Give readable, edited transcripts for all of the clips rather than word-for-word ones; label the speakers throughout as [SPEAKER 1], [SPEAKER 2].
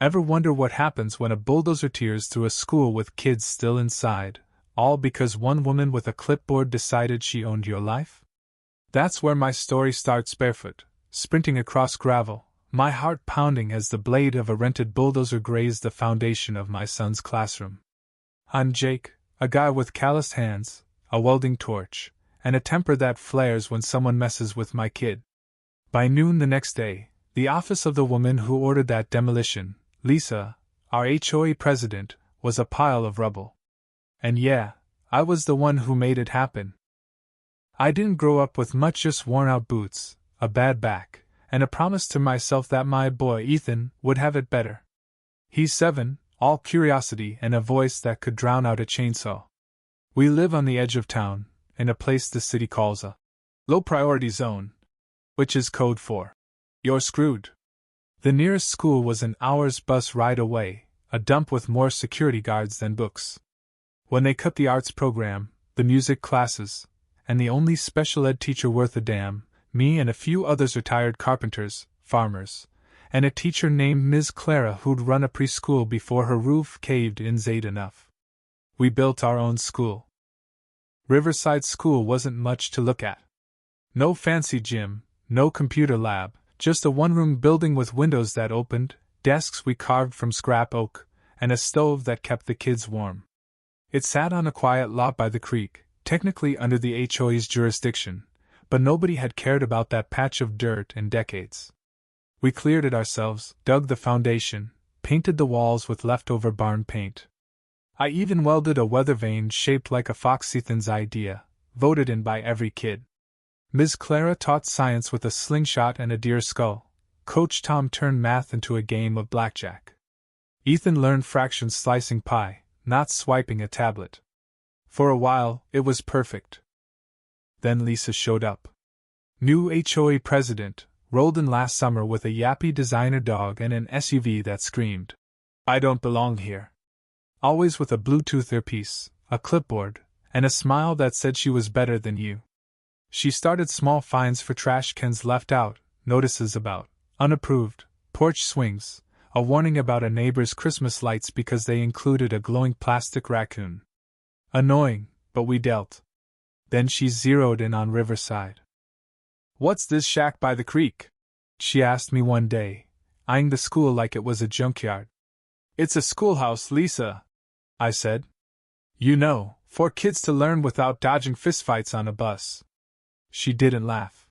[SPEAKER 1] Ever wonder what happens when a bulldozer tears through a school with kids still inside, all because one woman with a clipboard decided she owned your life? That's where my story starts, barefoot, sprinting across gravel, my heart pounding as the blade of a rented bulldozer grazed the foundation of my son's classroom. I'm Jake, a guy with calloused hands, a welding torch, and a temper that flares when someone messes with my kid. By noon the next day, the office of the woman who ordered that demolition, Lisa, our HOA president, was a pile of rubble. And yeah, I was the one who made it happen. I didn't grow up with much, just worn-out boots, a bad back, and a promise to myself that my boy Ethan would have it better. He's 7, all curiosity and a voice that could drown out a chainsaw. We live on the edge of town, in a place the city calls a low-priority zone, which is code for you're screwed. The nearest school was an hour's bus ride away, a dump with more security guards than books. When they cut the arts program, the music classes, and the only special ed teacher worth a damn, me and a few others retired carpenters, farmers, and a teacher named Ms. Clara who'd run a preschool before her roof caved in zaid enough. We built our own school. Riverside School wasn't much to look at. No fancy gym, no computer lab, just a one-room building with windows that opened, desks we carved from scrap oak, and a stove that kept the kids warm. It sat on a quiet lot by the creek, technically under the HOA's jurisdiction, but nobody had cared about that patch of dirt in decades. We cleared it ourselves, dug the foundation, painted the walls with leftover barn paint. I even welded a weather vane shaped like a fox, Ethan's idea, voted in by every kid. Ms. Clara taught science with a slingshot and a deer skull. Coach Tom turned math into a game of blackjack. Ethan learned fractions slicing pie, not swiping a tablet. For a while, it was perfect. Then Lisa showed up. New HOA president, rolled in last summer with a yappy designer dog and an SUV that screamed, "I don't belong here." Always with a Bluetooth earpiece, a clipboard, and a smile that said she was better than you. She started small fines for trash cans left out, notices about unapproved porch swings, a warning about a neighbor's Christmas lights because they included a glowing plastic raccoon. Annoying, but we dealt. Then she zeroed in on Riverside. "What's this shack by the creek?" she asked me one day, eyeing the school like it was a junkyard. "It's a schoolhouse, Lisa," I said. "You know, for kids to learn without dodging fistfights on a bus." She didn't laugh.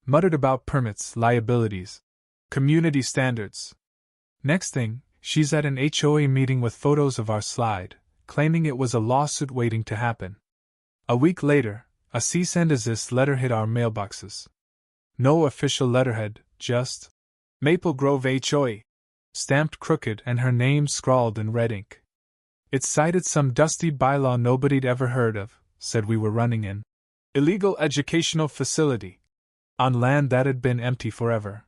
[SPEAKER 1] Muttered about permits, liabilities, community standards. Next thing, she's at an HOA meeting with photos of our slide, claiming it was a lawsuit waiting to happen. A week later, a cease and desist letter hit our mailboxes. No official letterhead, just Maple Grove HOA, stamped crooked and her name scrawled in red ink. It cited some dusty bylaw nobody'd ever heard of, said we were running an illegal educational facility on land that had been empty forever.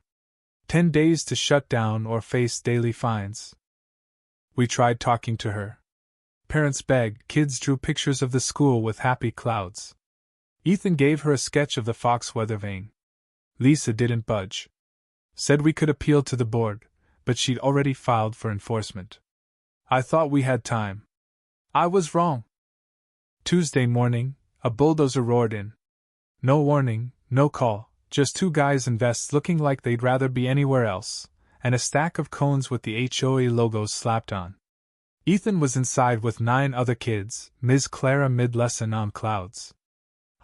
[SPEAKER 1] 10 days to shut down or face daily fines. We tried talking to her. Parents begged, kids drew pictures of the school with happy clouds. Ethan gave her a sketch of the fox weather vane. Lisa didn't budge. Said we could appeal to the board, but she'd already filed for enforcement. I thought we had time. I was wrong. Tuesday morning, a bulldozer roared in. No warning, no call, just 2 guys in vests looking like they'd rather be anywhere else, and a stack of cones with the HOA logos slapped on. Ethan was inside with 9 other kids, Ms. Clara mid-lesson on clouds.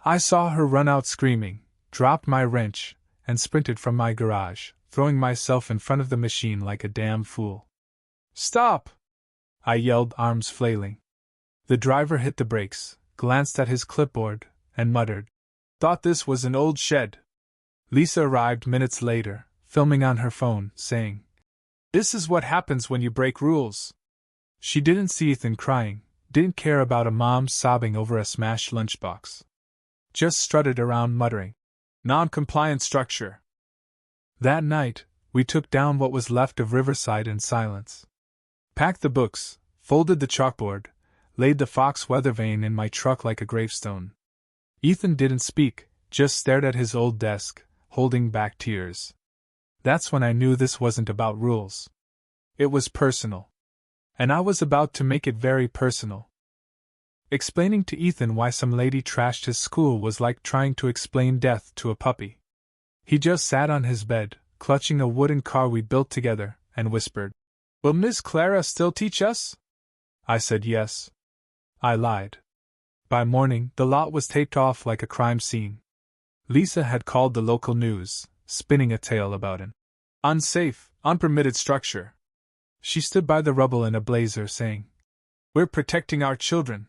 [SPEAKER 1] I saw her run out screaming, dropped my wrench, and sprinted from my garage, throwing myself in front of the machine like a damn fool. "Stop!" I yelled, arms flailing. The driver hit the brakes, glanced at his clipboard, and muttered, "Thought this was an old shed." Lisa arrived minutes later, filming on her phone, saying, "This is what happens when you break rules." She didn't see Ethan crying, didn't care about a mom sobbing over a smashed lunchbox. Just strutted around muttering, "Non-compliant structure." That night, we took down what was left of Riverside in silence. Packed the books, folded the chalkboard, laid the fox weather vane in my truck like a gravestone. Ethan didn't speak, just stared at his old desk, holding back tears. That's when I knew this wasn't about rules. It was personal. And I was about to make it very personal. Explaining to Ethan why some lady trashed his school was like trying to explain death to a puppy. He just sat on his bed, clutching a wooden car we built together, and whispered, "Will Miss Clara still teach us?" I said yes. I lied. By morning, the lot was taped off like a crime scene. Lisa had called the local news, spinning a tale about an unsafe, unpermitted structure. She stood by the rubble in a blazer, saying, "We're protecting our children."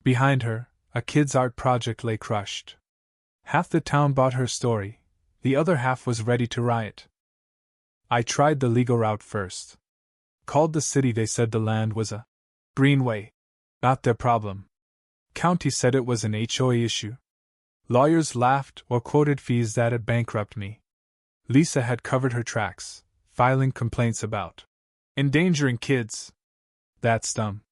[SPEAKER 1] Behind her, a kid's art project lay crushed. Half the town bought her story, the other half was ready to riot. I tried the legal route first. Called the city, they said the land was a greenway. Not their problem. County said it was an HOA issue. Lawyers laughed or quoted fees that'd bankrupt me. Lisa had covered her tracks, filing complaints about endangering kids. That's dumb.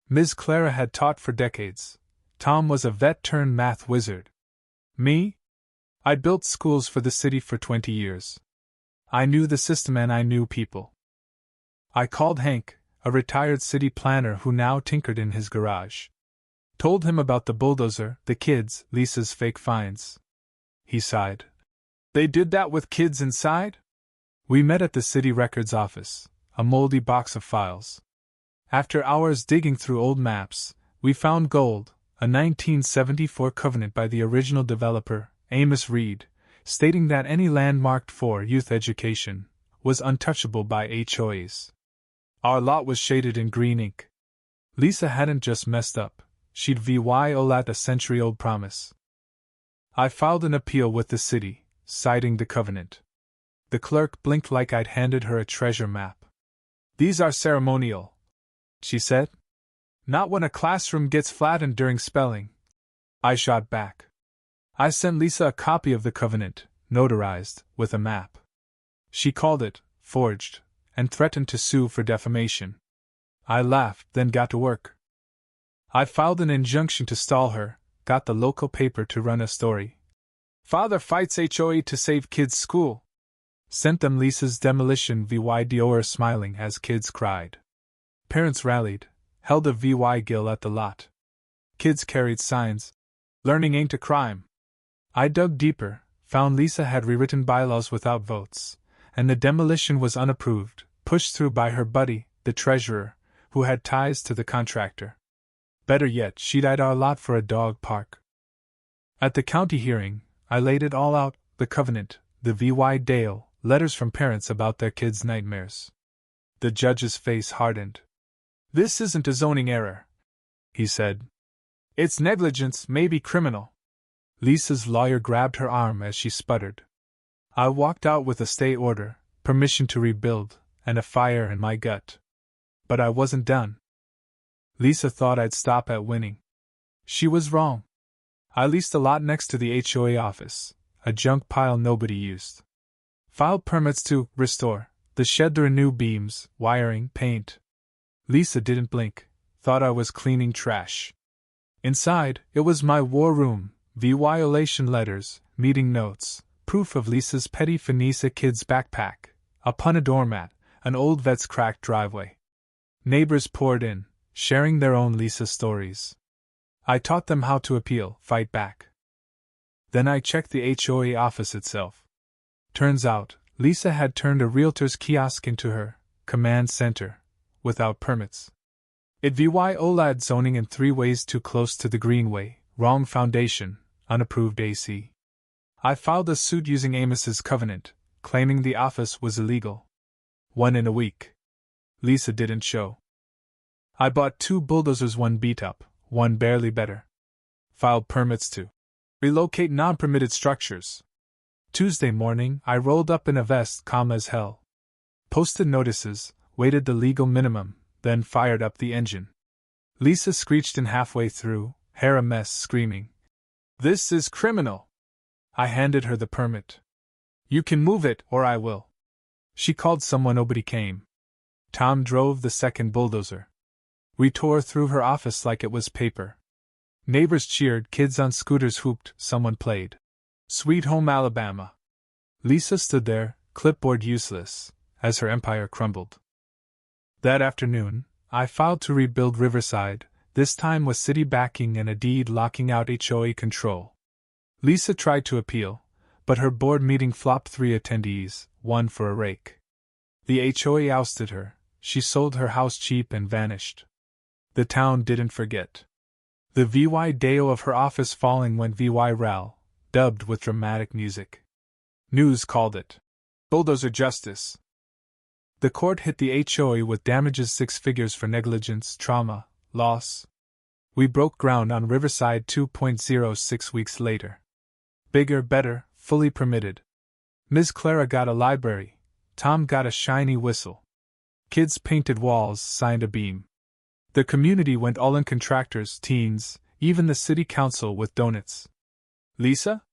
[SPEAKER 1] Ms. Clara had taught for decades. Tom was a vet-turned-math wizard. Me? I'd built schools for the city for 20 years. I knew the system and I knew people. I called Hank, a retired city planner who now tinkered in his garage. Told him about the bulldozer, the kids, Lisa's fake finds. He sighed. "They did that with kids inside?" We met at the city records office, a moldy box of files. After hours digging through old maps, we found gold, a 1974 covenant by the original developer, Amos Reed, stating that any land marked for youth education was untouchable by HOAs. Our lot was shaded in green ink. Lisa hadn't just messed up, she'd violated a century-old promise. I filed an appeal with the city, citing the covenant. The clerk blinked like I'd handed her a treasure map. "These are ceremonial," she said. "Not when a classroom gets flattened during spelling." I shot back. I sent Lisa a copy of the covenant, notarized, with a map. She called it forged, and threatened to sue for defamation. I laughed, then got to work. I filed an injunction to stall her, got the local paper to run a story. "Father fights HOA to save kids' school." Sent them Lisa's demolition video smiling as kids cried. Parents rallied, held a VY gill at the lot. Kids carried signs, "Learning ain't a crime." I dug deeper, found Lisa had rewritten bylaws without votes, and the demolition was unapproved, pushed through by her buddy, the treasurer, who had ties to the contractor. Better yet, she'd eyed our lot for a dog park. At the county hearing, I laid it all out, the covenant, the VY Dale, letters from parents about their kids' nightmares. The judge's face hardened. "This isn't a zoning error," he said. "It's negligence, maybe criminal." Lisa's lawyer grabbed her arm as she sputtered. I walked out with a stay order, permission to rebuild, and a fire in my gut. But I wasn't done. Lisa thought I'd stop at winning. She was wrong. I leased a lot next to the HOA office, a junk pile nobody used. Filed permits to restore the shed, to renew beams, wiring, paint. Lisa didn't blink, thought I was cleaning trash. Inside, it was my war room, violation letters, meeting notes, proof of Lisa's petty finesse, a kid's backpack, a punna doormat, an old vet's cracked driveway. Neighbors poured in, sharing their own Lisa stories. I taught them how to appeal, fight back. Then I checked the HOA office itself. Turns out, Lisa had turned a realtor's kiosk into her command center, without permits. It violated zoning in 3 ways: too close to the greenway, wrong foundation, unapproved AC. I filed a suit using Amos's covenant, claiming the office was illegal. 1 in a week. Lisa didn't show. I bought 2 bulldozers, one beat up, one barely better. Filed permits to relocate non-permitted structures. Tuesday morning, I rolled up in a vest, calm as hell. Posted notices, waited the legal minimum, then fired up the engine. Lisa screeched in halfway through, hair a mess, screaming, "This is criminal!" I handed her the permit. "You can move it, or I will." She called someone, nobody came. Tom drove the second bulldozer. We tore through her office like it was paper. Neighbors cheered, kids on scooters hooped, someone played Sweet Home Alabama. Lisa stood there, clipboard useless, as her empire crumbled. That afternoon, I filed to rebuild Riverside, this time with city backing and a deed locking out HOA control. Lisa tried to appeal, but her board meeting flopped 3 attendees, 1 for a rake. The HOA ousted her, she sold her house cheap and vanished. The town didn't forget. The VY Deo of her office falling went VY Ral, dubbed with dramatic music. News called it bulldozer justice. The court hit the HOA with damages 6 figures for negligence, trauma, loss. We broke ground on Riverside 2.06 weeks later. Bigger, better, fully permitted. Ms. Clara got a library, Tom got a shiny whistle. Kids painted walls, signed a beam. The community went all in, contractors, teens, even the city council with donuts. Lisa?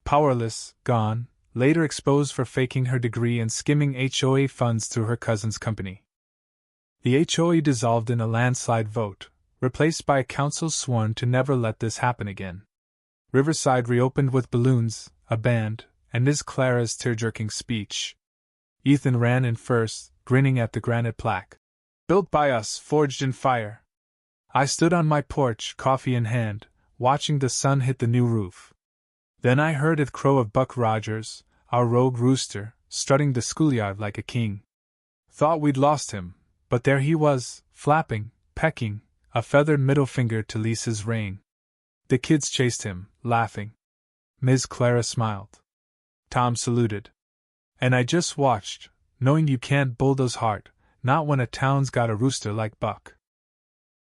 [SPEAKER 1] Powerless, gone, later exposed for faking her degree and skimming HOA funds through her cousin's company. The HOA dissolved in a landslide vote, replaced by a council sworn to never let this happen again. Riverside reopened with balloons, a band, and Ms. Clara's tear-jerking speech. Ethan ran in first, grinning at the granite plaque. Built by us, forged in fire. I stood on my porch, coffee in hand, watching the sun hit the new roof. Then I heard the crow of Buck Rogers, our rogue rooster, strutting the schoolyard like a king. Thought we'd lost him, but there he was, flapping, pecking, a feathered middle finger to Lisa's reign. The kids chased him, laughing. Ms. Clara smiled. Tom saluted. And I just watched, knowing you can't bulldoze hard, not when a town's got a rooster like Buck.